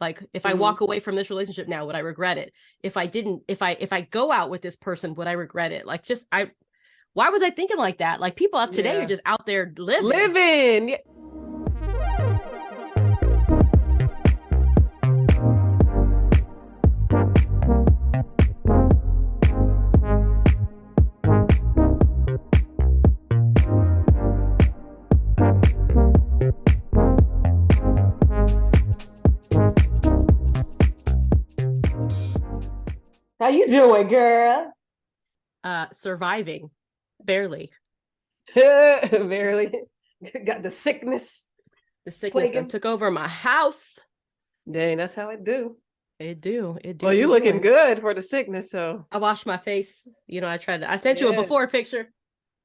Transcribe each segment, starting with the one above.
Like if I walk away from this relationship now, would I regret it? If I didn't, if I go out with this person, would I regret it? Like why was I thinking like that? Like people out today are just out there living. How you doing, girl? Surviving. Barely. Barely. Got the sickness. The sickness that took over my house. Dang, that's how it do. It do. Well, you looking good for the sickness, so. I washed my face. I sent you a before picture.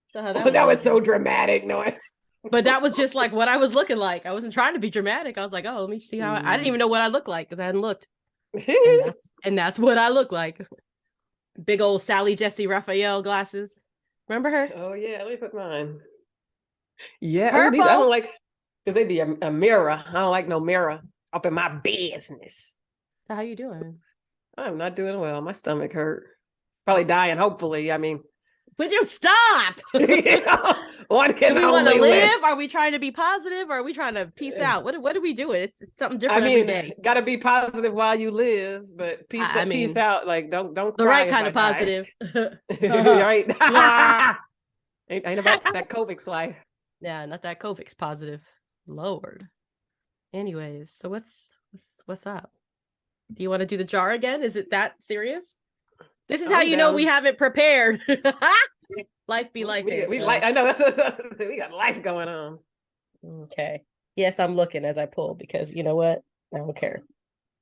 So how that was so dramatic, no. But that was just like what I was looking like. I wasn't trying to be dramatic. I was like, oh, let me see how I didn't even know what I looked like because I hadn't looked. and that's what I look like. Big old Sally Jesse Raphael glasses. Remember her? Oh yeah, let me put mine. Yeah, purple. I don't like because they be a mirror. I don't like no mirror up in my business. So how you doing? I'm not doing well. My stomach hurt. Probably dying. Hopefully, I mean. Would you stop? One can do we want to live? Are we trying to be positive or are we trying to peace out? What are we doing? It's something different every day. Gotta be positive while you live, but peace out. Like don't the right kind of positive. Right. ain't about that Covix life. Yeah, not that Covix positive. Lord. Anyways, so what's up? Do you want to do the jar again? Is it that serious? This is how you know we haven't prepared. Life be life. I know we got life going on. Okay. Yes, I'm looking as I pull because you know what? I don't care.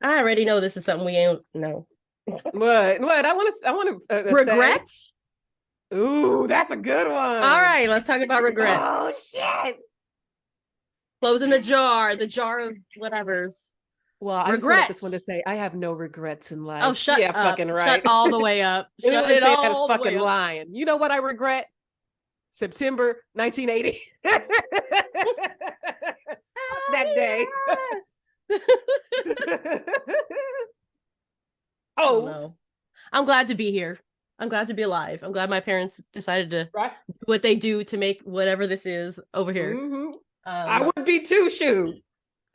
I already know this is something we ain't know. What? I want to regrets. Say... Ooh, that's a good one. All right, let's talk about regrets. Oh shit! Closing the jar of whatever's. Well, I just want this one to say I have no regrets in life. Oh, shut up. Fucking right. Shut all the way up. Shut it all the way up. Lying. You know what I regret? September 1980. That day. I'm glad to be here. I'm glad to be alive. I'm glad my parents decided to do what they do to make whatever this is over here. Mm-hmm. I would be too, shoot.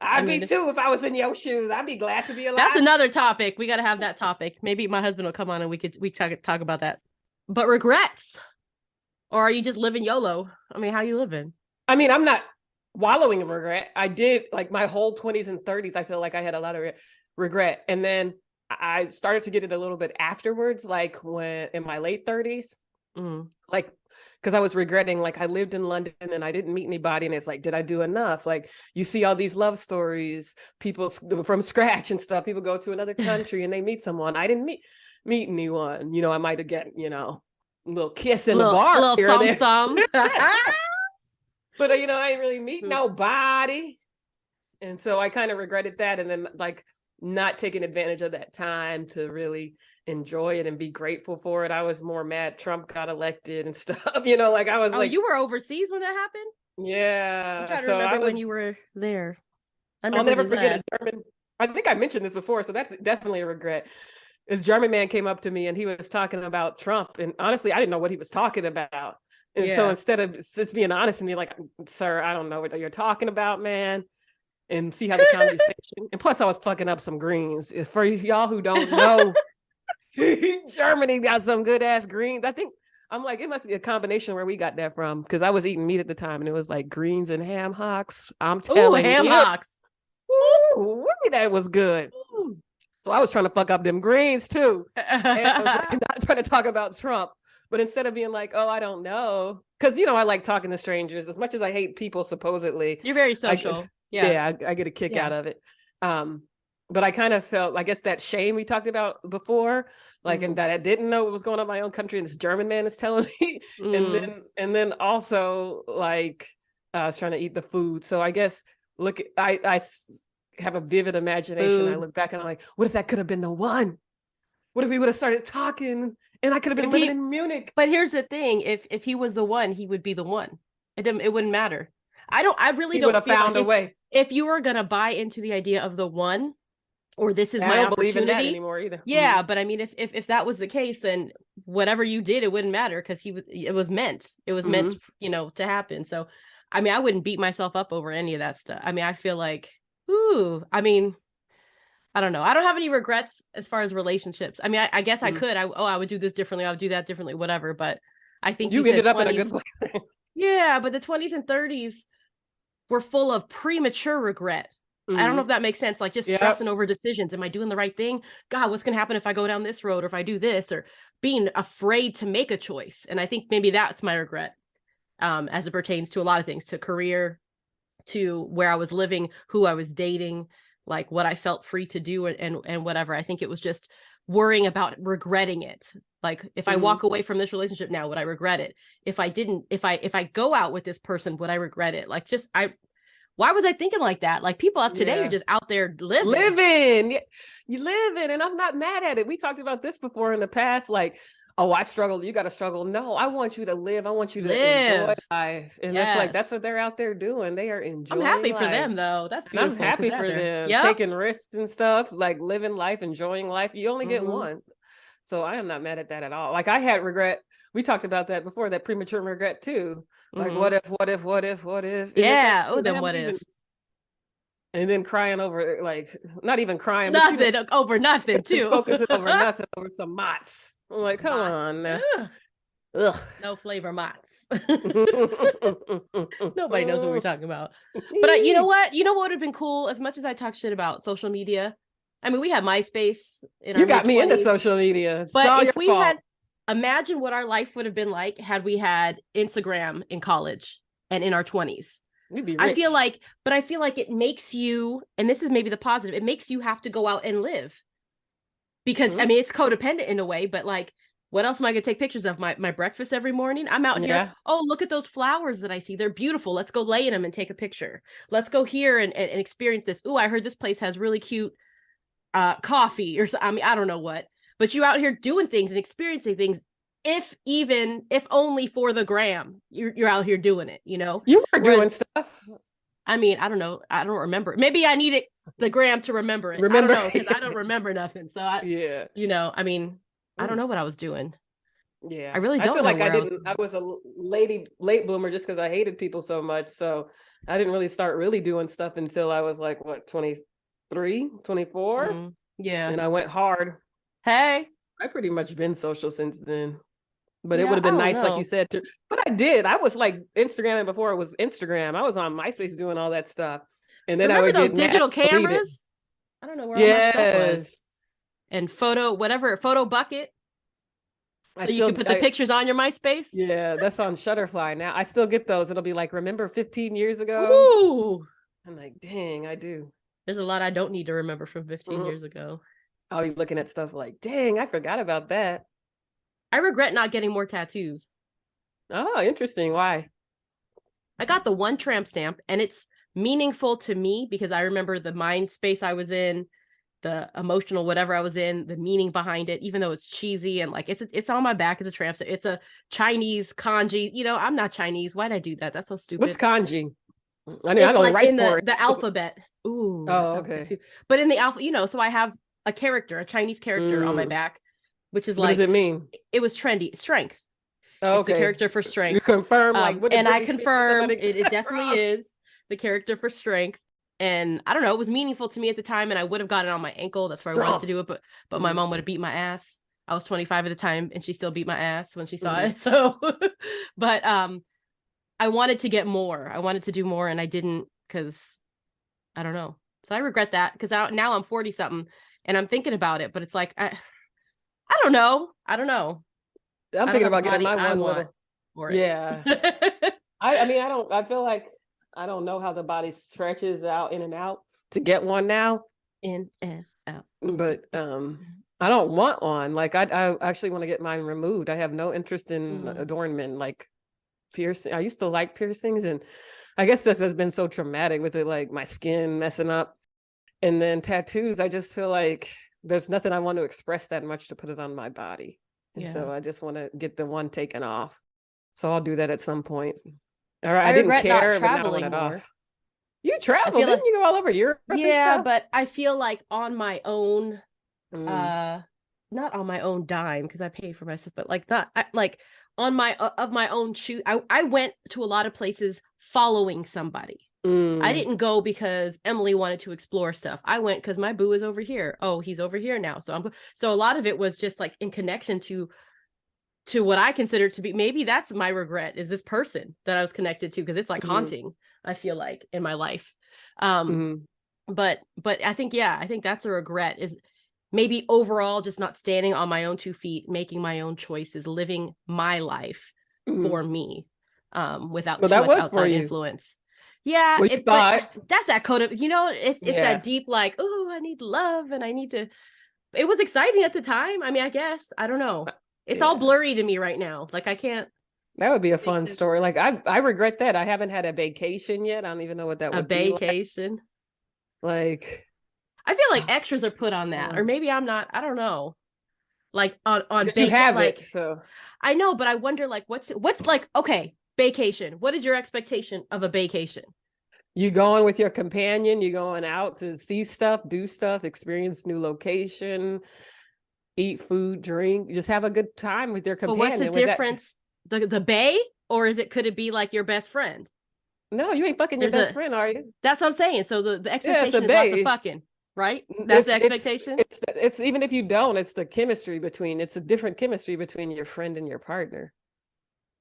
I'd be too if I was in your shoes. I'd be glad to be alive. That's another topic. We got to have that topic. Maybe my husband will come on and we talk about that. But regrets, or are you just living YOLO? I mean, how you living? I mean, I'm not wallowing in regret. I did like my whole 20s and 30s. I feel like I had a lot of regret, and then I started to get it a little bit afterwards, like when in my late 30s, like. Because I was regretting, like I lived in London and I didn't meet anybody. And it's like, did I do enough? Like you see all these love stories, people from scratch and stuff. People go to another country and they meet someone. I didn't meet anyone. You know, I might have gotten, a little kiss in the bar. A little some. But, I didn't really meet nobody. And so I kind of regretted that. And then like not taking advantage of that time to really enjoy it and be grateful for it. I was more mad Trump got elected and stuff, like I was like, you were overseas when that happened? Yeah. I'm trying to remember when you were there. I'll never forget a German. I think I mentioned this before, so that's definitely a regret. This German man came up to me and he was talking about Trump. And honestly, I didn't know what he was talking about. And so instead of just being honest and be like, sir, I don't know what you're talking about, man. And see how the conversation. And plus I was plucking up some greens. For y'all who don't know, Germany got some good ass greens. I think I'm like, it must be a combination where we got that from. Because I was eating meat at the time and it was like greens and ham hocks. I'm telling you. Ham hocks. Ooh, that was good. Ooh. So I was trying to fuck up them greens too. And I was not trying to talk about Trump. But instead of being like, oh, I don't know. Because, I like talking to strangers. As much as I hate people, supposedly. You're very social. I get a kick out of it. But I kind of felt, I guess, that shame we talked about before, like, and that I didn't know what was going on in my own country, and this German man is telling me, and then also like I was trying to eat the food. So I guess I have a vivid imagination. I look back and I'm like, what if that could have been the one? What if we would have started talking and I could have been living in Munich? But here's the thing: if he was the one, he would be the one. It wouldn't matter. I really don't. Would have found a way. If you were gonna buy into the idea of the one, or this is I my don't believe in that opportunity anymore either. Yeah, but I mean, if that was the case, then whatever you did, it wouldn't matter because it was meant. It was meant, to happen. So, I mean, I wouldn't beat myself up over any of that stuff. I mean, I feel like, I mean, I don't know. I don't have any regrets as far as relationships. I mean, I guess I could. I would do this differently. I would do that differently, whatever. But I think you said ended up 20s. in a good place. Yeah, but the 20s and 30s were full of premature regret. I don't know if that makes sense. Like just stressing over decisions. Am I doing the right thing? God, what's going to happen if I go down this road or if I do this, or being afraid to make a choice. And I think maybe that's my regret as it pertains to a lot of things, to career, to where I was living, who I was dating, like what I felt free to do and whatever. I think it was just worrying about regretting it. Like if I walk away from this relationship now, would I regret it? If I didn't, if I go out with this person, would I regret it? Like why was I thinking like that? Like people of today are just out there living. You living, and I'm not mad at it. We talked about this before in the past. Like, oh, I struggled. You got to struggle. No, I want you to live. I want you to enjoy life. And that's what they're out there doing. They are enjoying. I'm happy life. for them though. That's beautiful. And I'm happy for them taking risks and stuff, like living life, enjoying life. You only get one. So I am not mad at that at all. Like I had regret. We talked about that before, that premature regret too. Like what if? Yeah. Oh, then what ifs. And then crying over, like, not even crying. Nothing over nothing too. Focusing over nothing, over some Mott's. I'm like, come on. Ugh. No flavor Mott's. Nobody knows what we're talking about. But you know what? You know what would have been cool? As much as I talk shit about social media, I mean, we had MySpace in our You got mid-20s, me into social media. But if we had, imagine what our life would have been like had we had Instagram in college and in our 20s. We'd be rich. I feel like it makes you, and this is maybe the positive, it makes you have to go out and live. Because, I mean, it's codependent in a way, but like, what else am I going to take pictures of? My breakfast every morning? I'm out here. Oh, look at those flowers that I see. They're beautiful. Let's go lay in them and take a picture. Let's go here and experience this. Ooh, I heard this place has really cute coffee or I mean, I don't know what. But you out here doing things and experiencing things, if only for the gram. You're out here doing it, you know? You were doing stuff. I mean, I don't know. I don't remember. Maybe I needed the gram to remember it. I don't know, because I don't remember nothing. So I mean, I don't know what I was doing. Yeah, I really don't. I feel know like I was a late bloomer just because I hated people so much. So I didn't really start really doing stuff until I was like, what, 23, 24? Yeah. And I went hard. Hey. I pretty much been social since then. But it would have been nice, like you said, but I did. I was like Instagramming before it was Instagram. I was on MySpace doing all that stuff. And then remember I would those digital cameras? I don't know where all my stuff was. And photo bucket. So you can put the pictures on your MySpace? Yeah, that's on Shutterfly now. I still get those. It'll be like, remember 15 years ago? Ooh. I'm like, dang, I do. There's a lot I don't need to remember from 15 years ago. I'll be looking at stuff like, dang, I forgot about that. I regret not getting more tattoos. Oh, interesting. Why? I got the one tramp stamp, and it's meaningful to me because I remember the mind space I was in, the emotional whatever I was in, the meaning behind it, even though it's cheesy and like it's on my back as a tramp stamp. It's a Chinese kanji. You know, I'm not Chinese. Why'd I do that? That's so stupid. What's kanji? I mean, I know like rice porridge. The alphabet. Ooh. Oh, okay. But in the alpha, you know, so I have a Chinese character on my back, which is what does it mean? It was trendy. Strength. Oh, it's the character for strength. You confirm, and I confirmed it definitely is the character for strength. And I don't know, it was meaningful to me at the time, and I would have got it on my ankle. That's why I wanted to do it, but my mom would have beat my ass. I was 25 at the time, and she still beat my ass when she saw it. So, but I wanted to get more. I wanted to do more, and I didn't because I don't know. So I regret that because now I'm 40 something, and I'm thinking about it, but it's like I don't know. I'm thinking about getting my one little. Yeah. I mean, I feel like I don't know how the body stretches out in and out to get one now. In and out. But I don't want one. Like I actually want to get mine removed. I have no interest in adornment, like piercing. I used to like piercings, and I guess this has been so traumatic with it, like my skin messing up. And then tattoos, I just feel like there's nothing I want to express that much to put it on my body. And so I just want to get the one taken off. So I'll do that at some point. All right. I didn't care, but now I want it off. You traveled, didn't you go all over Europe and Yeah, stuff? but I feel like on my own, Mm. not on my own dime because I paid for myself, but like not like on my of my own shoot. I went to a lot of places following somebody. I Mm. didn't go because Emily wanted to explore stuff. I went because my boo is over here. Oh, he's over here now. So a lot of it was just like in connection to what I consider to be, maybe that's my regret, is this person that I was connected to, because it's like Mm. haunting, I feel like, in my life. Um Mm. but I think, yeah, I think that's a regret, is maybe overall just not standing on my own 2 feet, making my own choices, living my life Mm. for me, without Well, too that much was for outside you. influence. Yeah, Well, you but thought, that's that code of, it's yeah, that deep, like, oh, I need love and I need to. It was exciting at the time. I mean, I guess, I don't know. It's all yeah. blurry to me right now. Like I can't That would be a make fun sense of story. it. Like I regret that I haven't had a vacation yet. I don't even know what that A would be like. vacation. Like, I feel like extras are put on that, or um, maybe I'm not. I don't know. Like on because you vac, have it, like so I know, but I wonder, like, what's like, okay, vacation. What is your expectation of a vacation? you going with your companion, you going out to see stuff, do stuff, experience new location, eat food, drink, just have a good time with your But what's the companion. With that, difference? The bay, or could it be like your best friend? no, you ain't fucking your There's best a friend, are you? That's what I'm saying. So the Yeah, it's a expectation is lots of bae. fucking, right? That's the It's expectation. it's even if you don't, it's the chemistry between. It's a different chemistry between your friend and your partner.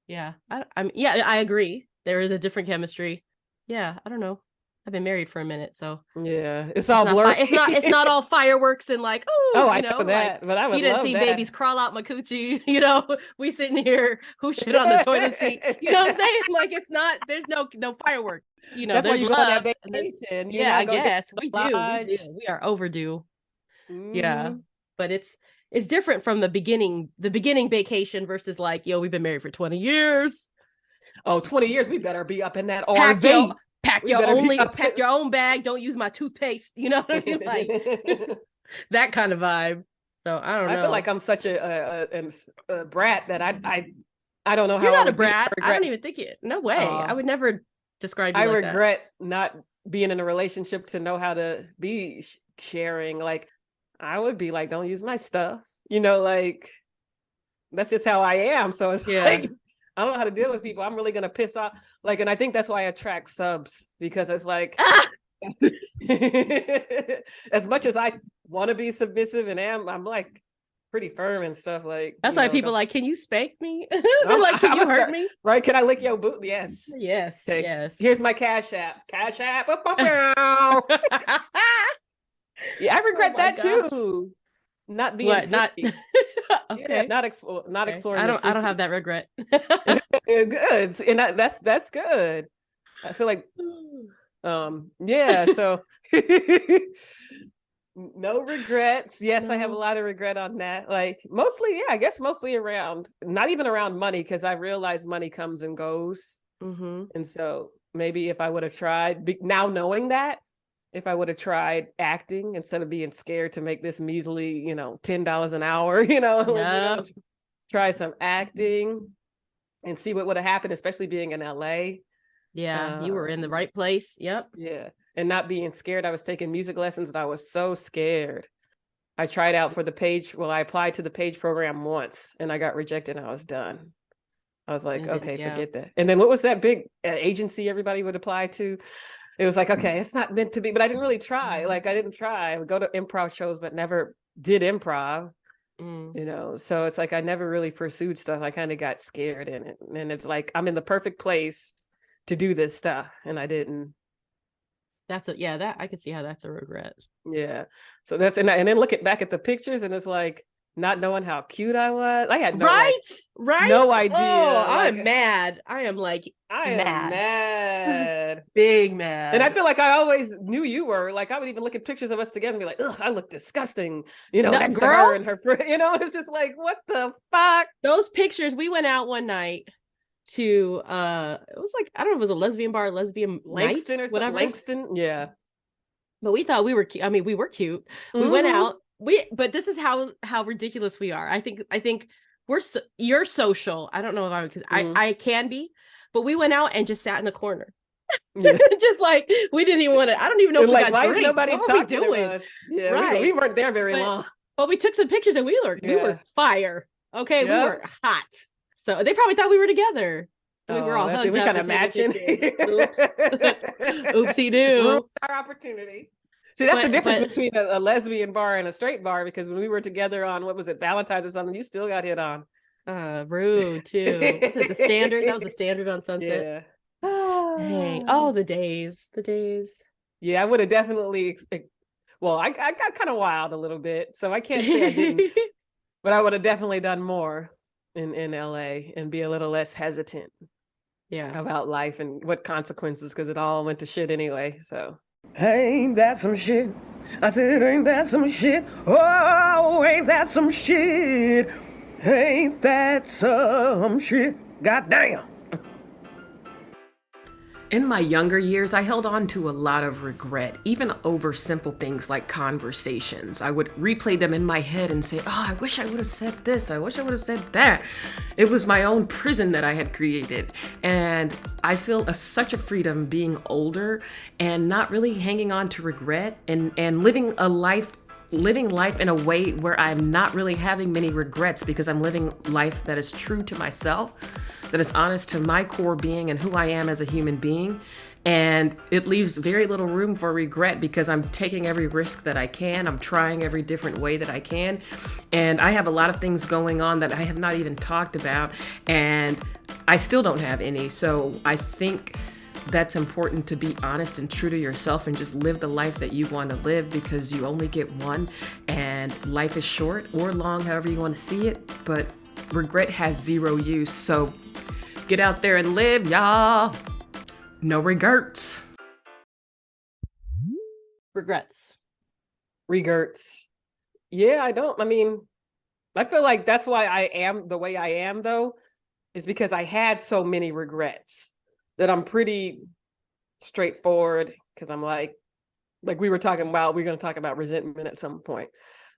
Yeah, yeah, I agree. There is a different chemistry. Yeah, I don't know. I've been married for a minute, so Yeah, it's it's all not blurry. it's not all fireworks and like, oh, Oh, I know like that, but I you would didn't love see that. babies crawl out my coochie. We sitting here who shit on the toilet seat. You know what I'm saying? Like it's not. There's no fireworks. That's why There's you go on that love and there's, vacation. You're yeah. I not going to guess the we do. We do. lodge. We are overdue. Yeah, Mm. but it's different from the beginning. The beginning vacation versus like, yo, we've been married for 20 years. Oh, 20 years. We better be up in that pack your RV. pack We your better be only up. pack your own bag. Don't use my toothpaste. You know what I mean? Like that kind of vibe. So I don't I feel know. like I'm such a brat that I don't know You're how I not a would be. brat. I don't Regret. even think it. No way. I Uh, would never describe I you like that. regret not being in a relationship to know how to be sharing. Like I would be like, don't use my stuff. Like that's just how I am. So it's Yeah. like I don't know how to deal with people. I'm really gonna piss off. Like, and I think that's why I attract subs because it's like as much as I want to be submissive and I'm like pretty firm and stuff. Like, That's why people like, can you spank me? They're like, can I'm you gonna hurt start, me? right? Can I lick your boot? Yes. Yes. Okay. Yes. Here's my Cash App. Cash App. Yeah, I regret my that gosh. too. Not being What? free. Not Yeah, okay. not Okay. exploring the I don't freaky. have that regret. Good. And that's good. I feel like yeah, so no regrets. Yes, I have a No. lot of regret on that. Like mostly, yeah, I guess mostly around not even around money because I realize money comes and goes. Mm-hmm. And so maybe if I would have tried now knowing that, if I would have tried acting instead of being scared to make this measly, $10 an hour, Yeah. try some acting and see what would have happened, especially being in LA. Yeah, you were in the right place. Yep. Yeah. And not being scared. I was taking music lessons and I was so scared. I tried out for the page. Well, I applied to the page program once and I got rejected and I was done. I was like, okay, Yeah. forget that. And then what was that big agency everybody would apply to? It was like, okay, it's not meant to be, but I didn't really try. Like I didn't try. I would go to improv shows, but never did improv, So it's like I never really pursued stuff. I kind of got scared in it. And it's like I'm in the perfect place to do this stuff. And I didn't. That I can see how that's a regret. Yeah. So that's and then look back at the pictures and it's like not knowing how cute I was. I had no right. no idea. Oh, like, I'm mad. I am like I am mad. Big mad. And I feel like I always knew you were. Like I would even look at pictures of us together and be like, ugh, I look disgusting. Next to her and her friend. It's just like, what the fuck? Those pictures, we went out one night to it was like, I don't know if it was a lesbian bar, lesbian Langston night, or something. Langston, yeah. But we thought we were cute. I mean, we were cute. We went out. But this is how ridiculous we are. I think you're social. I don't know if I can be, but we went out and just sat in the corner. Yeah. Just like we didn't even want to. I don't even know if we like, got why drinks. is nobody What were we talking doing? to us? Yeah, Right. we weren't there very long. But we took some pictures and we were fire. Okay, we were hot. So they probably thought we were together. We were all hugged we up. Kind of matching. Oops. Oopsie doo. Our opportunity. See, that's the difference between a lesbian bar and a straight bar, because when we were together on, what was it, Valentine's or something, you still got hit on. Rude too. Was it the Standard? That was the Standard on Sunset. Yeah. Dang. Oh, the days. Yeah, I would have definitely. Well, I got kind of wild a little bit, so I can't say I didn't, but I would have definitely done more in LA and be a little less hesitant. Yeah. About life and what consequences, because it all went to shit anyway. So. Ain't that some shit? I said, ain't that some shit? Oh, ain't that some shit? Ain't that some shit? Goddamn. In my younger years, I held on to a lot of regret, even over simple things like conversations. I would replay them in my head and say, oh, I wish I would have said this. I wish I would have said that. It was my own prison that I had created. And I feel such a freedom being older and not really hanging on to regret and living life in a way where I'm not really having many regrets, because I'm living life that is true to myself, that is honest to my core being and who I am as a human being. And it leaves very little room for regret, because I'm taking every risk that I can. I'm trying every different way that I can. And I have a lot of things going on that I have not even talked about, and I still don't have any. So I think that's important, to be honest and true to yourself and just live the life that you want to live, because you only get one, and life is short or long, however you want to see it. But regret has zero use. So get out there and live, y'all. No regrets. Regrets. Yeah, I mean, I feel like that's why I am the way I am, though, is because I had so many regrets that I'm pretty straightforward, because I'm like we were talking about, we're going to talk about resentment at some point.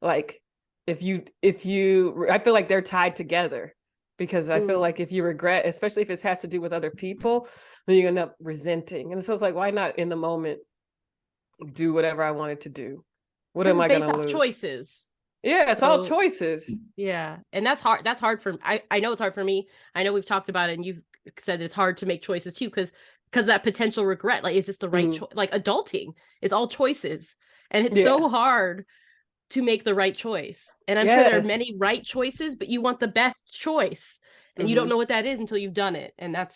Like if you, I feel like they're tied together, because I feel like if you regret, especially if it has to do with other people, then you end up resenting. And so it's like, why not in the moment do whatever I wanted to do? What am I going to lose? Choices. Yeah, it's all choices. Yeah. And that's hard. That's hard for, I know it's hard for me. I know we've talked about it, and you've said it's hard to make choices too, because that potential regret, like, is this the right choice? Like, adulting is all choices, and it's so hard to make the right choice. And I'm sure there are many right choices, but you want the best choice, and you don't know what that is until you've done it. And that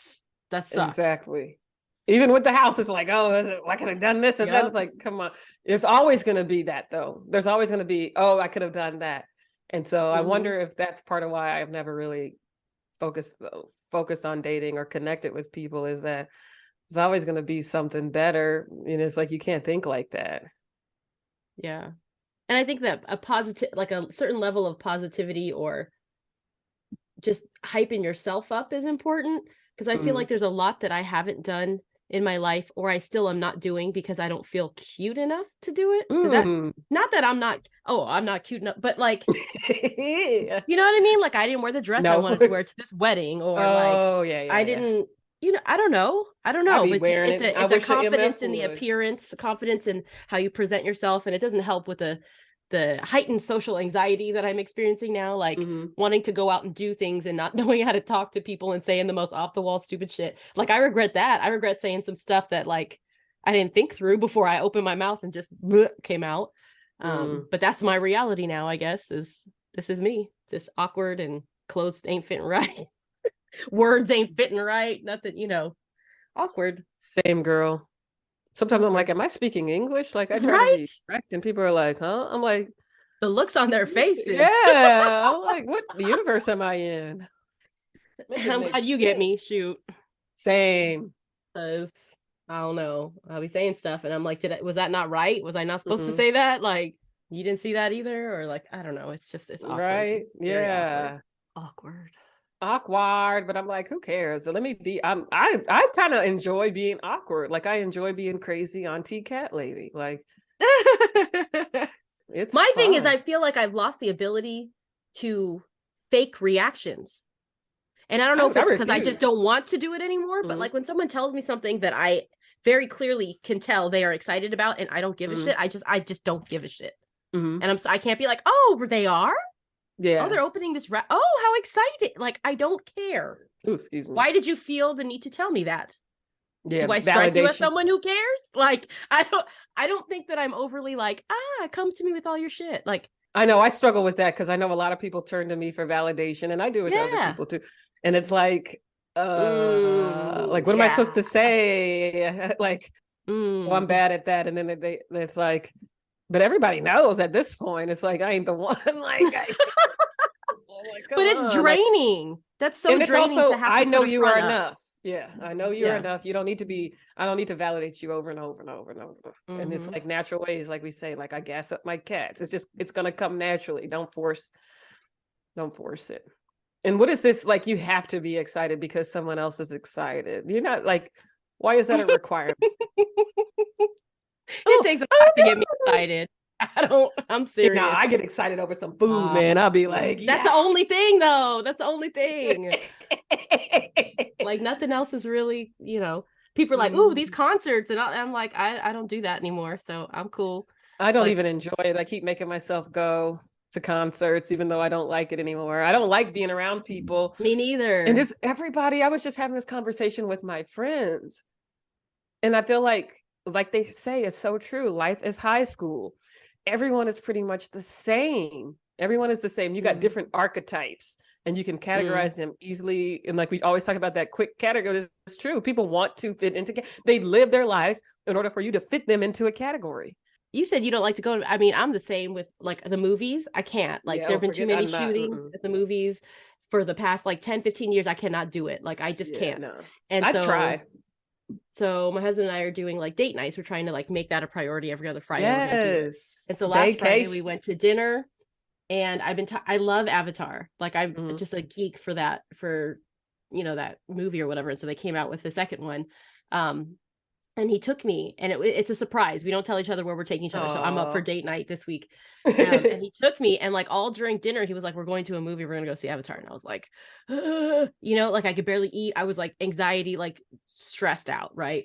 sucks. Exactly. Even with the house, it's like, oh, I could have done this and that. It's like, come on. It's always going to be that, though. There's always going to be, oh, I could have done that. And so I wonder if that's part of why I've never really focused on dating or connected with people, is that there's always going to be something better. And it's like, you can't think like that. Yeah. And I think that a certain level of positivity, or just hyping yourself up, is important, because I feel like there's a lot that I haven't done in my life, or I still am not doing, because I don't feel cute enough to do it. Not that I'm not cute enough, but like, you know what I mean? Like, I didn't wear the dress I wanted to wear to this wedding, or I didn't, I don't know. It's a confidence in the appearance, confidence in how you present yourself. And it doesn't help with the heightened social anxiety that I'm experiencing now, like wanting to go out and do things and not knowing how to talk to people and saying the most off the wall stupid shit. Like, I regret that. I regret saying some stuff that, like, I didn't think through before I opened my mouth and just came out. But that's my reality now, I guess, this is me, just awkward, and clothes ain't fitting right. Words ain't fitting right. Nothing, awkward. Same, girl. Sometimes I'm like, am I speaking English? Like, I try to be correct, and people are like, huh? I'm like, the looks on their faces. Yeah. I'm like, what universe am I in? How do you get me? Shoot. Same. Because I don't know. I'll be saying stuff, and I'm like, was that not right? Was I not supposed to say that? Like, you didn't see that either? Or like, I don't know. It's awkward. Right? Yeah. Awkward. But I'm like, who cares? So let me be. I kind of enjoy being awkward. Like, I enjoy being crazy Auntie Cat Lady. Like, it's my fun. thing is, I feel like I've lost the ability to fake reactions, and I don't know if it's because I just don't want to do it anymore. But like, when someone tells me something that I very clearly can tell they are excited about, and I don't give a shit. I just don't give a shit. And I can't be like, oh, they are? Yeah. Oh, they're opening this oh, how excited. Like, I don't care. Ooh, excuse me. Why did you feel the need to tell me that? Yeah, do I strike you as someone who cares? Like, I don't think that I'm overly like, come to me with all your shit. Like, I know I struggle with that because I know a lot of people turn to me for validation, and I do it to other people too. And it's like, what am I supposed to say? Like, so I'm bad at that. And then it's like, but everybody knows at this point, it's like, I ain't the one. But it's draining. That's so and draining also, to have to I know you are up. enough. Yeah, I know you're enough. You don't need to be, I don't need to validate you over and over and over and over. And it's like natural ways, like we say, like I gas up my cats. It's gonna come naturally. Don't force it. And what is this, like, you have to be excited because someone else is excited? You're not like, why is that a requirement? It takes a lot to get me excited. I'm serious. No, I get excited over some food, man. I'll be like, that's the only thing, though. That's the only thing. Like, nothing else is really, people are like, ooh, these concerts. And I'm like, I don't do that anymore. So I'm cool. I don't even enjoy it. I keep making myself go to concerts, even though I don't like it anymore. I don't like being around people. Me neither. And just everybody, I was just having this conversation with my friends. And I feel like they say, it's so true. Life is high school. Everyone is pretty much the same. Everyone is the same. You got different archetypes and you can categorize them easily. And like we always talk about that quick category, it's true. People want to fit into, they live their lives in order for you to fit them into a category. You said you don't like to go to, I mean, I'm the same with like the movies. I can't, like, there have been too many shootings at the movies for the past like 10, 15 years. I cannot do it. Like, I just can't. No. And I tried. So my husband and I are doing like date nights. We're trying to like make that a priority every other Friday. Yes. And so last Friday we went to dinner, and I love Avatar. Like, I'm just a geek for that, that movie or whatever. And so they came out with the second one. And he took me, and it's a surprise. We don't tell each other where we're taking each other. So I'm up for date night this week. And he took me, and like all during dinner, he was like, we're going to a movie. We're going to go see Avatar. And I was like, like I could barely eat. I was like anxiety, like stressed out. Right.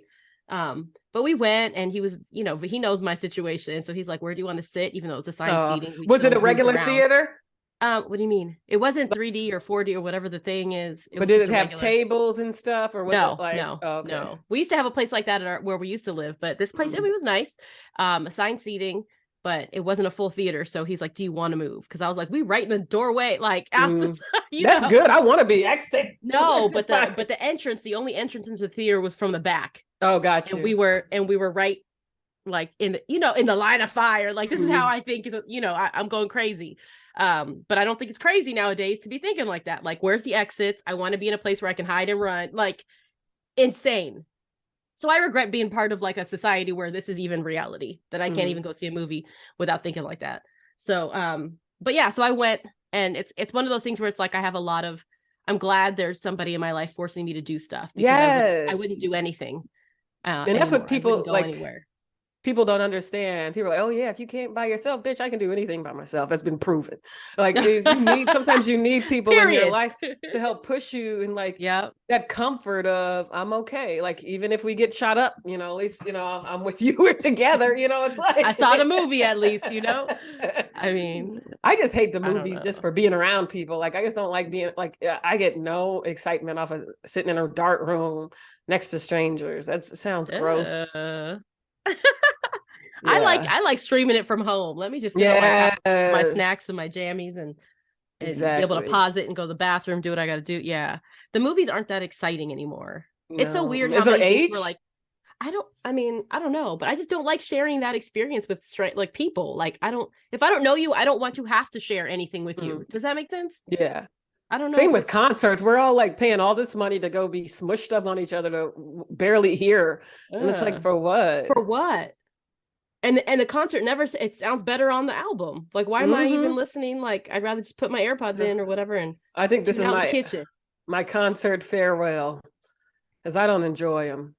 But we went, and he was, he knows my situation. So he's like, where do you want to sit? Even though it was assigned seating. Was it a regular theater? What do you mean? It wasn't 3D or 4D or whatever the thing is. But did it have tables and stuff, or was it like no? We used to have a place like that where we used to live, but this place it was nice, assigned seating, but it wasn't a full theater. So he's like, "Do you want to move?" Because I was like, "We right in the doorway, like that's good. I want to be exit." No, but the entrance, the only entrance into the theater was from the back. Oh, gotcha. And we were right, like in the line of fire. Like, this is how I think. I'm going crazy. But I don't think it's crazy nowadays to be thinking like that. Like, where's the exits? I want to be in a place where I can hide and run. Like, insane. So I regret being part of like a society where this is even reality, that I can't even go see a movie without thinking like that. So, but yeah, so I went, and it's one of those things where it's like, I'm glad there's somebody in my life forcing me to do stuff. Because I wouldn't do anything. And that's what people like. Anywhere. People don't understand. People are like, oh yeah, if you can't by yourself, bitch, I can do anything by myself. That's been proven. Like, sometimes you need people in your life to help push you, and like that comfort of, I'm okay. Like, even if we get shot up, at least, I'm with you, we're together, it's like, I saw the movie at least, I mean, I just hate the movies just for being around people. Like, I just don't like being like, I get no excitement off of sitting in a dark room next to strangers. That sounds gross. I like streaming it from home. Let me just sit on my snacks and my jammies and be able to pause it and go to the bathroom, do what I got to do. Yeah, the movies aren't that exciting anymore. No. It's so weird. How many age? Were like, I don't know, but I just don't like sharing that experience with like people. Like, if I don't know you, I don't want to have to share anything with you. Does that make sense? Yeah. I don't know. Same with concerts. We're all like paying all this money to go be smushed up on each other to barely hear. And it's like, for what? For what? And the concert it sounds better on the album. Like, why am I even listening? Like, I'd rather just put my AirPods in or whatever. And I think this is kitchen. My concert farewell, because I don't enjoy them.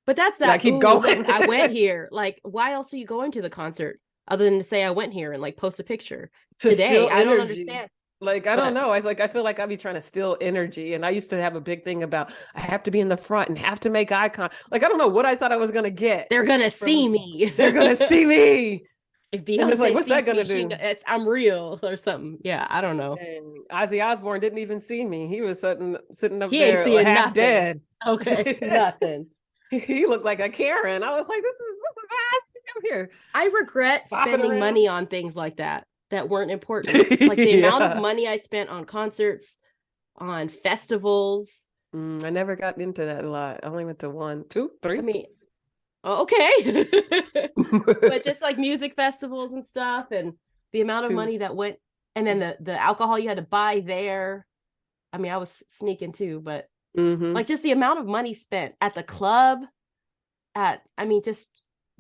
But that's that. I keep going. I went here. Like, why else are you going to the concert other than to say I went here and like post a picture? Today, I don't understand. Like, I don't But know. I feel like I'd be trying to steal energy. And I used to have a big thing about I have to be in the front and have to make eye contact. Like, I don't know what I thought I was gonna get. they're gonna see me. They're gonna see me. If And it's like, Beyonce what's sees that gonna me, do? it's I'm real or something. Yeah, I don't know. And Ozzy Osbourne didn't even see me. He was sitting up He ain't there seeing half nothing. dead. Okay, nothing. He looked like a Karen. I was like, this is I'm here. I regret Bopping spending around. money on things like that weren't important. Like the amount Yeah. of money I spent on concerts, on festivals. I never got into that a lot. I only went to 1, 2, 3. I mean, okay. But just like music festivals and stuff, and the amount of Two. money that went, and then the alcohol you had to buy there. I mean, I was sneaking too, but Mhm. like just the amount of money spent at the club, I mean, just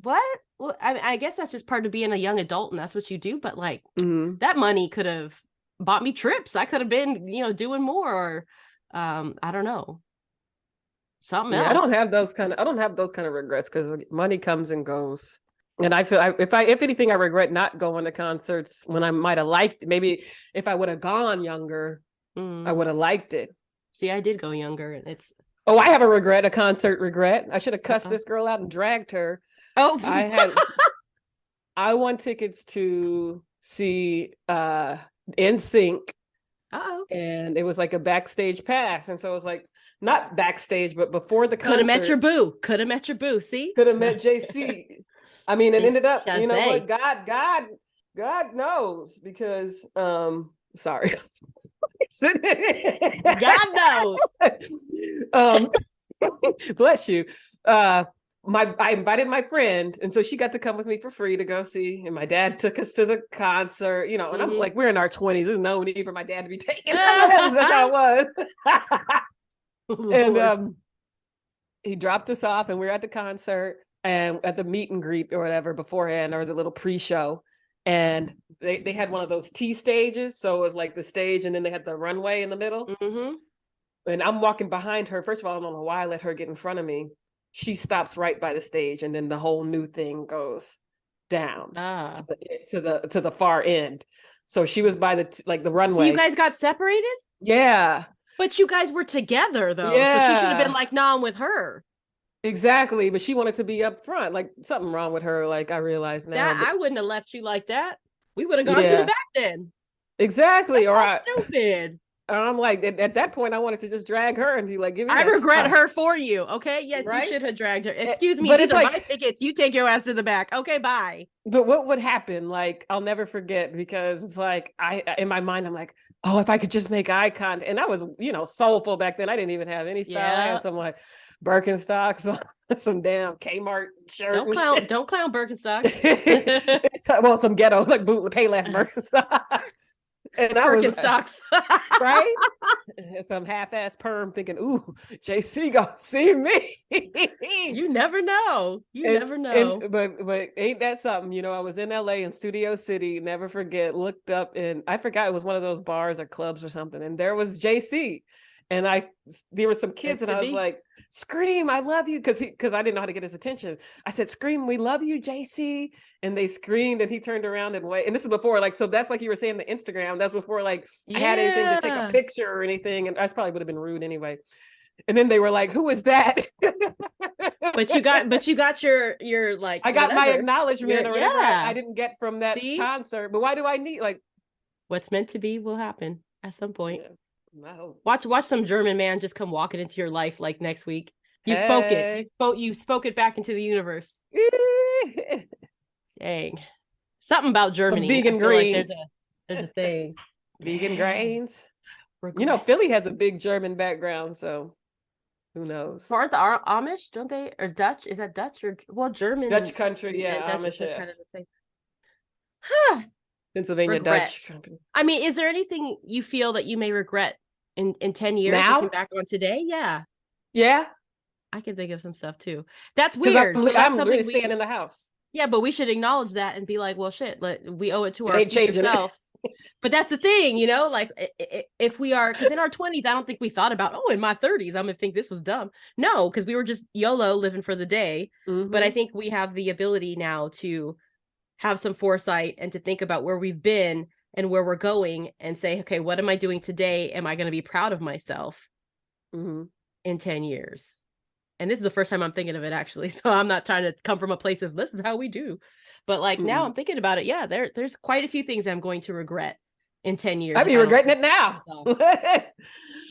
what? Well, I guess that's just part of being a young adult, and that's what you do. But like Mhm. that money could have bought me trips. I could have been, doing more, or I don't know, something Yeah, else. I don't have those kind of regrets because money comes and goes. And I feel if anything, I regret not going to concerts when I might have liked. Maybe if I would have gone younger, I would have liked it. See, I did go younger, and it's Oh, I have a concert regret. I should have cussed Uh-oh. this girl out and dragged her. oh I won tickets to see NSYNC, uh-oh. and it was like a backstage pass. And so it was like not backstage, but before the Could have met your concert. boo. Could have met your boo. See? Could have met JC. I mean, it ended up, you know Shazay. what? God knows because sorry. God knows. Bless you. I invited my friend, and so she got to come with me for free to go see. And my dad took us to the concert, and I'm Mhm. like, we're in our 20s. There's no need for my dad to be taking us. That's how it was. And Lord. he dropped us off, and we were at the concert and at the meet and greet or whatever beforehand, or the little pre-show. And they had one of those T stages. So it was like the stage, and then they had the runway in the middle. Mhm. And I'm walking behind her. First of all, I don't know why I let her get in front of me. She stops right by the stage, and then the whole new thing goes down Ah. to the far end. So she was by the So runway. you guys got separated? Yeah, But you guys were together though. So she should have Yeah. been like, nah, I'm with her. exactly. But she wanted to be up front. Like something wrong with her. Like I realize now. That I wouldn't have left you like that. We would have gone to Yeah. the back then. Exactly. That's so stupid. I'm like, at that point, I wanted to just drag her and be like, give me I that regret stuff. her for you. Okay. Yes, Right? you should have dragged her. Excuse me, but these it's are like- my tickets. You take your ass to the back. Okay, bye. But what would happen? Like, I'll never forget because it's like, in my mind, I'm like, oh, if I could just make eye contact. And I was, soulful back then. I didn't even have any style. I Yeah. had some like Birkenstocks, some damn Kmart shirt. Don't and clown, shit. don't clown Birkenstocks. Well, some ghetto, like boot, pay less Birkenstocks. And I was Birkenstocks. right? And some half-ass perm thinking, ooh, JC gonna see me. You never know. You And- never know. But ain't that something? I was in LA in Studio City, never forget, looked up, and I forgot it was one of those bars or clubs or something, and there was JC. And there were some kids, and to I was be. like, "Scream, I love you," because I didn't know how to get his attention. I said, "Scream, we love you, JC," and they screamed, and he turned around and went. And this is before, like, so that's like you were saying the Instagram. That's before, like, I had anything to take a Yeah. picture or anything, and I probably would have been rude anyway. And then they were like, "Who is that?" But you got your like. I got my whatever. acknowledgement or whatever Yeah. I didn't get from that See? concert. But why do I need like? What's meant to be will happen at some point. No. Watch some German man just come walking into your life like next week. You spoke it. Hey. You spoke it back into the universe. Dang. Something about Germany. I vegan feel like greens. there's a thing. Vegan Dang. grains. Regret. Philly has a big German background, so who knows? Aren't the Amish, don't they? Or Dutch? Is that Dutch or German? Dutch country, and yeah, Dutch Amish, are yeah. kind of the same. Huh. Pennsylvania Regret. Dutch company. I mean, is there anything you feel that you may regret in 10 years Now? looking back on today? Yeah. Yeah, I can think of some stuff too. That's because weird. So that's I'm something really staying in the house. Yeah, but we should acknowledge that and be like, well, shit, we owe it to It our ain't future changing it. self. But that's the thing, like if we are, because in our 20s, I don't think we thought about, in my 30s, I'm gonna think this was dumb. No, because we were just YOLO living for the day. But I think we have the ability now to have some foresight and to think about where we've been and where we're going and say, okay, what am I doing today? Am I going to be proud of myself in 10 years? And this is the first time I'm thinking of it, actually. So I'm not trying to come from a place of this is how we do. But like now I'm thinking about it. Yeah, there's quite a few things I'm going to regret in 10 years. I'd be regretting it now.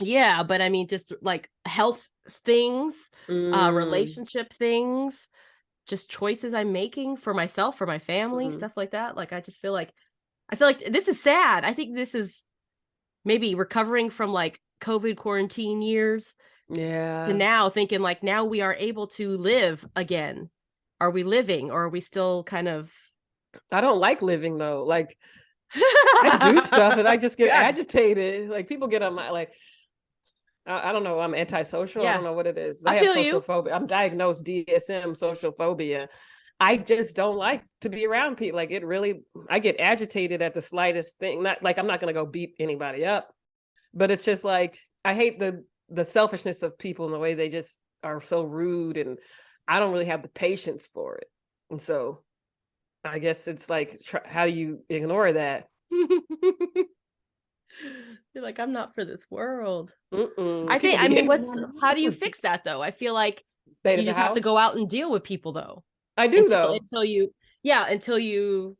Yeah, but I mean, just like health things, relationship things, just choices I'm making for myself, for my family, stuff like that. Like, I feel like this is sad. I think this is maybe recovering from like COVID quarantine years. Yeah. To now thinking like, now we are able to live again. Are we living, or are we still kind of? I don't like living though. Like I do stuff and I just get agitated. Like people get on my like, I don't know. I'm antisocial. Yeah. I don't know what it is. I have feel social you. phobia. I'm diagnosed DSM, social phobia. I just don't like to be around people. Like it really, I get agitated at the slightest thing. Not like I'm not going to go beat anybody up, but it's just like, I hate the selfishness of people and the way they just are so rude, and I don't really have the patience for it. And so I guess it's like, how do you ignore that? You're like, I'm not for this world. Mm-mm. I think, I mean, how do you fix that though? I feel like you just have to go out and deal with people though. I do though. Until you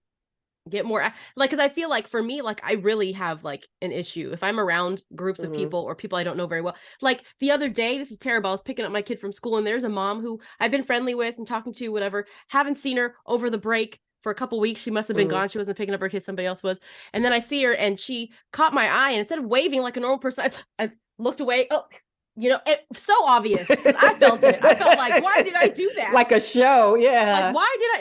get more, like, because I feel like for me, like I really have like an issue if I'm around groups of people or people I don't know very well. Like the other day, this is terrible, I was picking up my kid from school and there's a mom who I've been friendly with and talking to, whatever, haven't seen her over the break for a couple weeks. She must have been gone. She wasn't picking up her kid, somebody else was. And then I see her and she caught my eye, and instead of waving like a normal person, I looked away. Oh, you know, it's so obvious because I felt it. I felt like, why did I do that? Like a show, yeah.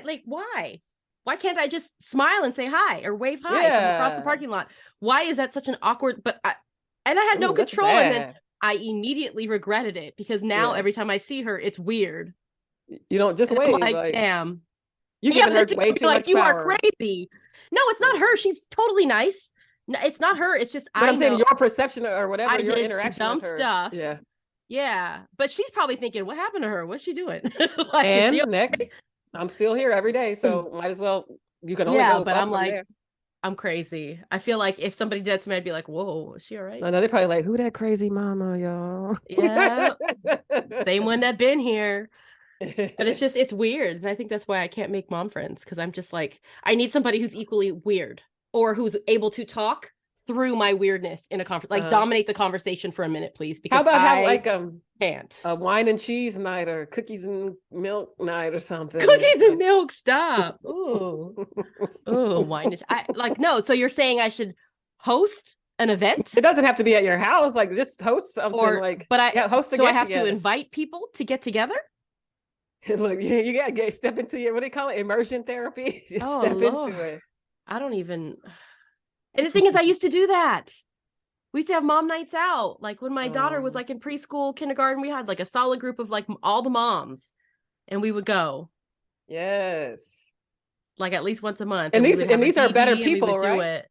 Like, why can't I just smile and say hi or wave hi from across the parking lot? Why is that such an awkward? But I had no control, and then I immediately regretted it because now every time I see her, it's weird. You don't just wave. Like, damn, you giving her way too much you power. are crazy. No, it's not her. She's totally nice. No, it's not her. It's just but I'm saying your perception or whatever, your interaction dumb with her. Stuff. Yeah. But she's probably thinking, what happened to her? What's she doing? Like, and next, I'm still here every day, so might as well. You can only go. But I'm like, there. I'm crazy. I feel like if somebody did that to me, I'd be like, whoa, is she all right? I know they're probably like, who that crazy mama, y'all? Yeah, same one that been here. But it's weird, and I think that's why I can't make mom friends, because I'm just like, I need somebody who's equally weird or who's able to talk through my weirdness in a conference, like dominate the conversation for a minute, please. Because how about have like can't a wine and cheese night or cookies and milk night or something? Cookies and milk, stop. Ooh, wine and no. So you're saying I should host an event? It doesn't have to be at your house. Like just host something. Host. So I have to invite people to get together. Look, you gotta step into your, what do you call it? Immersion therapy. Step into it. I don't even. And the thing is, I used to do that. We used to have mom nights out. Like when my daughter was like in preschool, kindergarten, we had like a solid group of like all the moms, and we would go. Yes. Like at least once a month. And these are better people, right?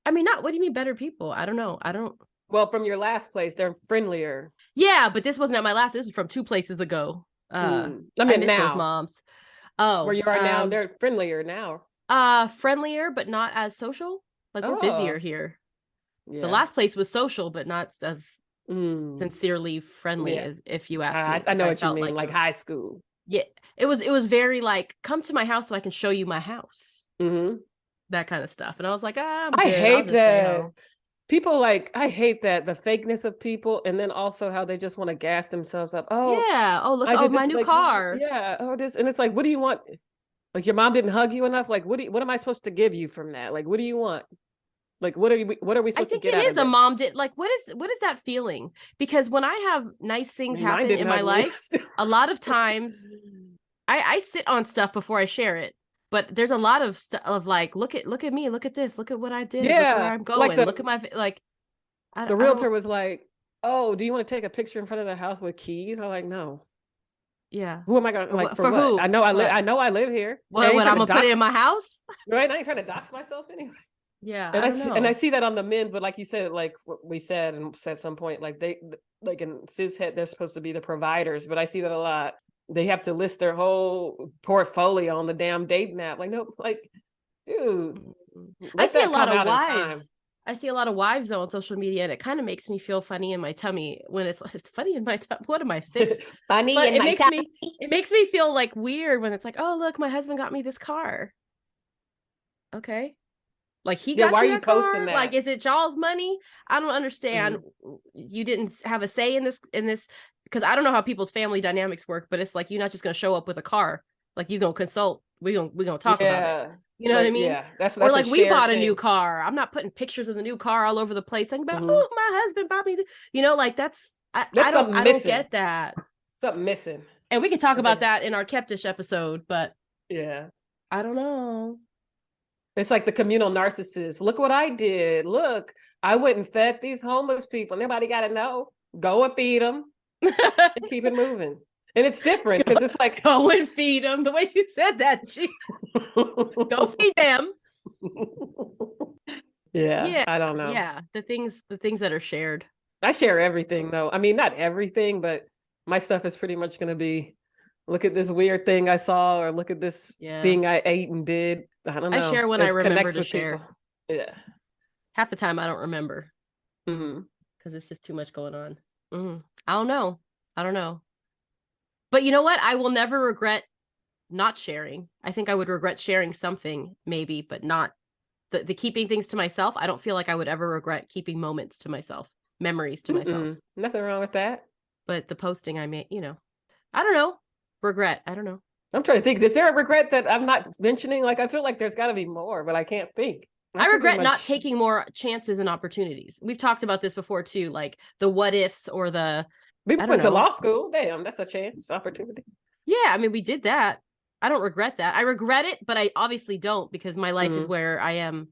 I mean, what do you mean better people? I don't know. Well, from your last place, they're friendlier. Yeah, but this wasn't at my last. This was from 2 places ago. I miss now those moms. Oh, where you are now, they're friendlier now. Friendlier, but not as social. Like we're busier here. Yeah. The last place was social, but not as sincerely friendly, as, if you ask me. I know what you mean, like high school. Yeah, it was very like, come to my house so I can show you my house. That kind of stuff. And I was like, I hate that. People like, I hate that, the fakeness of people, and then also how they just want to gas themselves up. Oh yeah, look, my new car. Yeah, this, and it's like, what do you want? Like your mom didn't hug you enough. Like what am I supposed to give you from that? Like what do you want? Like what are we supposed to get out of it? I think it is a mom did. Like what is that feeling? Because when I have nice things happen in my life, a lot of times I sit on stuff before I share it. But there's a lot of stuff of like, look at me, look at this, look at what I did, look at where I'm going, look at my the realtor was like, oh, do you want to take a picture in front of the house with keys? I'm like, no. Yeah. Who am I gonna like for what? Who? I know I live here. What I'm gonna put it in my house? Right? I ain't trying to dox myself anyway. Yeah. And I see that on the men, but like you said, like what we said and at some point, like they like in cishet, they're supposed to be the providers, but I see that a lot. They have to list their whole portfolio on the damn dating app. Like, no, like, dude, I see a lot of out in time. wives. I see a lot of wives though on social media, and it kind of makes me feel funny in my tummy when it's funny in my tummy. What am I saying? Funny But in it my makes tummy. me it makes me feel like weird when it's like, oh look, my husband got me this car. Okay. Like he Yeah, got why you are you that car? posting that? Like, is it y'all's money? I don't understand. You didn't have a say in this because I don't know how people's family dynamics work, but it's like you're not just gonna show up with a car. Like you gonna consult. We gonna talk about it. You know what I mean? Yeah, that's Or a like we shared bought a thing. new car. I'm not putting pictures of the new car all over the place saying about, Mhm. oh, my husband bought me. Like I something don't missing. get that. Something missing. And we can talk about Okay. that in our Keptish episode, but Yeah. I don't know. It's like the communal narcissist. Look what I did. Look, I went and fed these homeless people. Nobody got to know. Go and feed them and keep it moving. And it's different because it's like, go and feed them. The way you said that, geez. Go feed them. Yeah, I don't know. Yeah, the things that are shared. I share everything though. I mean, not everything, but my stuff is pretty much going to be, look at this weird thing I saw, or look at this thing I ate and did. I don't know. I share when I remember to share. People. Yeah. Half the time I don't remember because it's just too much going on. I don't know. But you know what? I will never regret not sharing. I think I would regret sharing something maybe, but not the keeping things to myself. I don't feel like I would ever regret keeping moments to myself, memories to myself. Nothing wrong with that. But the posting I made, I don't know. Regret. I don't know. I'm trying to think. Is there a regret that I'm not mentioning? Like, I feel like there's got to be more, but I can't think. I regret not taking more chances and opportunities. We've talked about this before too, like the what ifs or the. We went to law school. Damn, that's a chance, opportunity. Yeah, I mean, we did that. I don't regret that. I regret it, but I obviously don't because my life is where I am,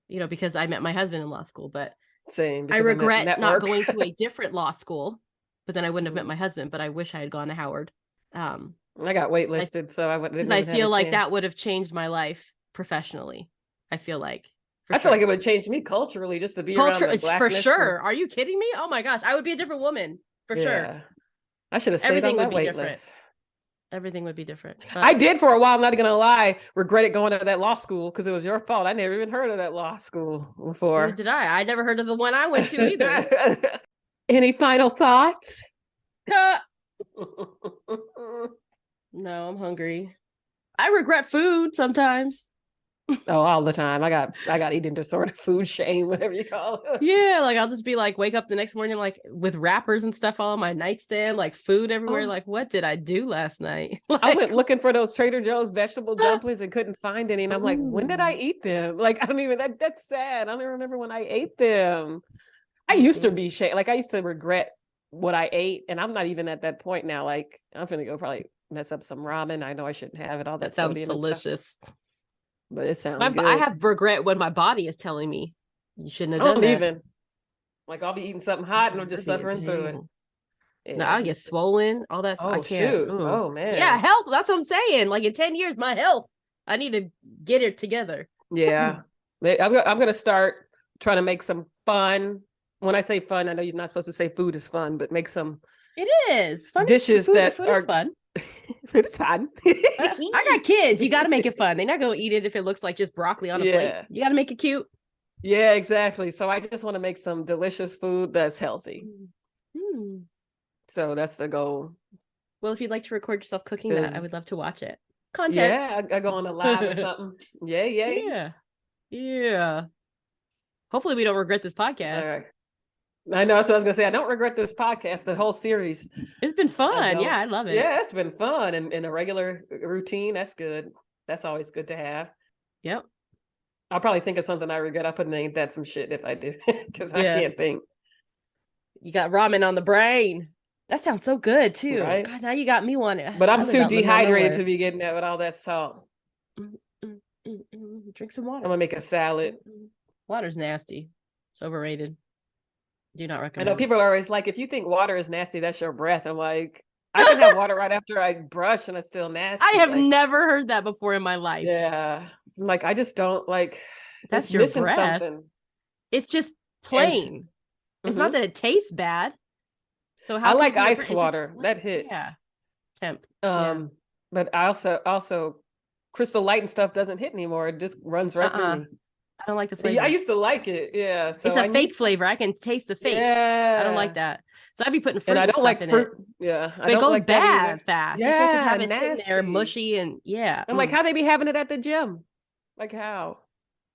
because I met my husband in law school. But same. I regret not going to a different law school, but then I wouldn't have met my husband. But I wish I had gone to Howard. I got waitlisted, so I wouldn't. Because I feel like that would have changed my life professionally. I feel like. I feel like it would have changed me culturally just to be around the blackness. For sure. Are you kidding me? Oh my gosh, I would be a different woman for sure. I should have stayed on my wait list. Everything would be different. I did for a while, I'm not gonna lie, regretted going to that law school because it was your fault. I never even heard of that law school before. Neither did I? I never heard of the one I went to either. Any final thoughts? No, I'm hungry. I regret food sometimes. Oh, all the time. I got eating disorder, food shame, whatever you call it. Yeah, like I'll just be like, wake up the next morning like with wrappers and stuff all on my nightstand, like food everywhere. Like, what did I do last night? I went looking for those Trader Joe's vegetable dumplings and couldn't find any. And I'm like, when did I eat them? Like, I don't even. That's sad. I don't even remember when I ate them. I used to be I used to regret what I ate, and I'm not even at that point now. Like, I'm gonna go probably mess up some ramen. I know I shouldn't have it. All that sounds delicious. But it sounds good. I have regret when my body is telling me you shouldn't have done that. Even. Like I'll be eating something hot and I'm just suffering through it. Yeah, no, I get swollen. All that. I can't. Shoot. Oh man. Yeah, health. That's what I'm saying. Like in 10 years, my health. I need to get it together. Yeah. I'm gonna start trying to make some fun. When I say fun, I know you're not supposed to say food is fun, but make some. It is fun. Dishes food are is fun. It's fun. I got kids. You got to make it fun. They're not going to eat it if it looks like just broccoli on a plate. You got to make it cute. Yeah, exactly. So I just want to make some delicious food that's healthy. So that's the goal. Well, if you'd like to record yourself cooking that, I would love to watch it. Content. Yeah, I go on a live or something. Yeah. Hopefully we don't regret this podcast. All right. I know. So I was going to say, I don't regret this podcast, the whole series. It's been fun. Yeah, I love it. Yeah, it's been fun. And in a regular routine, that's good. That's always good to have. Yep. I'll probably think of something I regret. I'll put Ain't That Some Shit if I do, because I can't think. You got ramen on the brain. That sounds so good, too. Right? God, now you got me one. But I'm too dehydrated to be getting that with all that salt. Drink some water. I'm going to make a salad. Water's nasty. It's overrated. Do not recommend. I know people are always like, if you think water is nasty, that's your breath. I'm like, I can have water right after I brush and it's still nasty. I have never heard that before in my life. Yeah. I'm like, I just don't like. That's your breath. Something. It's just plain. It's not that it tastes bad. So how I like ice water. That hits. Yeah. Temp. But I also Crystal Light and stuff doesn't hit anymore. It just runs right through me. I don't like the flavor. Yeah, I used to like it. Yeah. So it's a fake flavor. I can taste the fake. Yeah. I don't like that. So I'd be putting fruit And I and don't stuff like in fruit. it. Yeah. But it goes like that either. bad fast. You Yeah. can't just have it sitting there nasty. mushy and yeah. I'm like, how they be having it at the gym? Like how?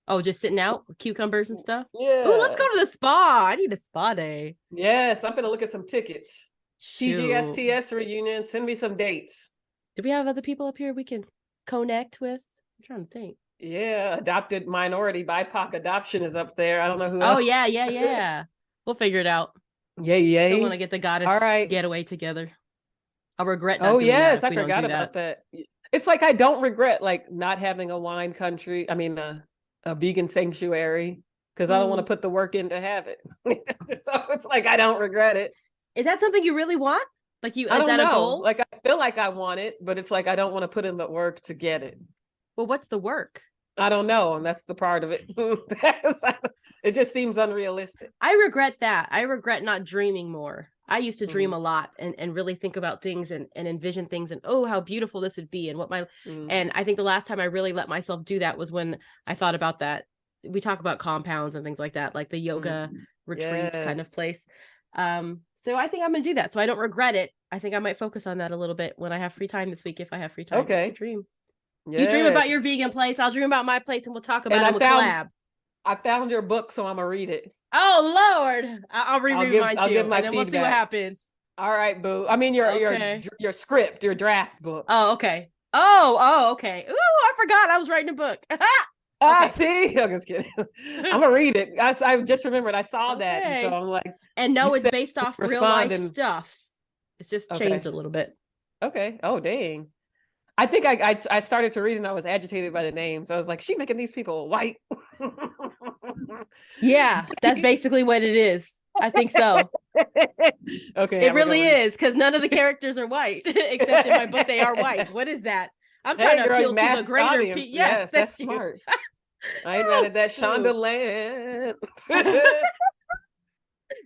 Oh, just sitting out with cucumbers and stuff. Yeah. Oh, let's go to the spa. I need a spa day. Yes, I'm gonna look at some tickets. Shoot. TGSTS reunion. Send me some dates. Do we have other people up here we can connect with? I'm trying to think. Yeah, adopted minority BIPOC adoption is up there. I don't know who Oh else. yeah. We'll figure it out. Yeah. I want to get the goddess All right. getaway together. I'll regret not Oh doing yes, that if I we don't forgot do about that. It's like I don't regret like not having a wine country. I mean, a vegan sanctuary because I don't want to put the work in to have it. So it's like I don't regret it. Is that something you really want? Like you? I Is don't that know. a goal? Like I feel like I want it, but it's like I don't want to put in the work to get it. Well, what's the work? I don't know, and that's the part of it. It just seems unrealistic. I regret that. I regret not dreaming more. I used to dream a lot and really think about things and envision things and oh, how beautiful this would be and what my and I think the last time I really let myself do that was when I thought about that. We talk about compounds and things like that, like the yoga retreat kind of place. So I think I'm gonna do that. So I don't regret it. I think I might focus on that a little bit when I have free time this week, if I have free time to dream. You dream about your vegan place, I'll dream about my place, and we'll talk about it. We'll collab. I found your book, so I'm gonna read it. Oh Lord, I'll reread mine too, give my and then we'll see what happens. All right, boo. I mean your script, your draft book. Oh, okay. Oh, okay. Ooh, I forgot I was writing a book. See, I'm just kidding. I'm gonna read it. I just remembered I saw that, and so I'm like, and no, it's based off real life stuff. It's just changed a little bit. Okay. Oh, dang. I think I started to read and I was agitated by the names. I was like, she making these people white. Yeah, that's basically what it is. I think so. Okay. It really is, because none of the characters are white, except in my book they are white. What is that? I'm trying to appeal to the greater audience. Yes, that's smart. I ain't mad at that. Shonda Land.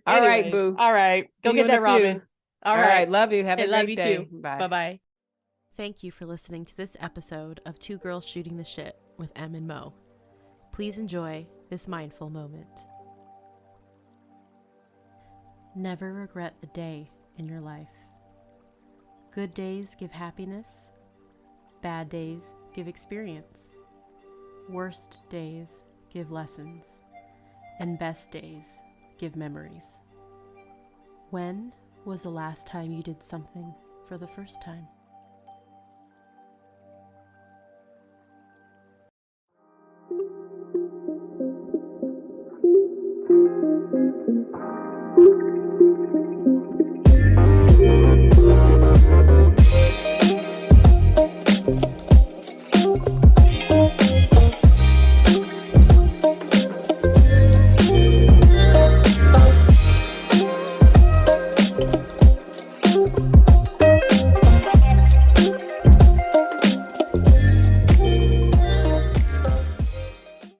All right, boo. All right. Go get that ramen. All right. Love you. Have a great day. Too. Bye. Bye-bye. Thank you for listening to this episode of Two Girls Shooting the Shit with Em and Mo. Please enjoy this mindful moment. Never regret a day in your life. Good days give happiness. Bad days give experience. Worst days give lessons. And best days give memories. When was the last time you did something for the first time?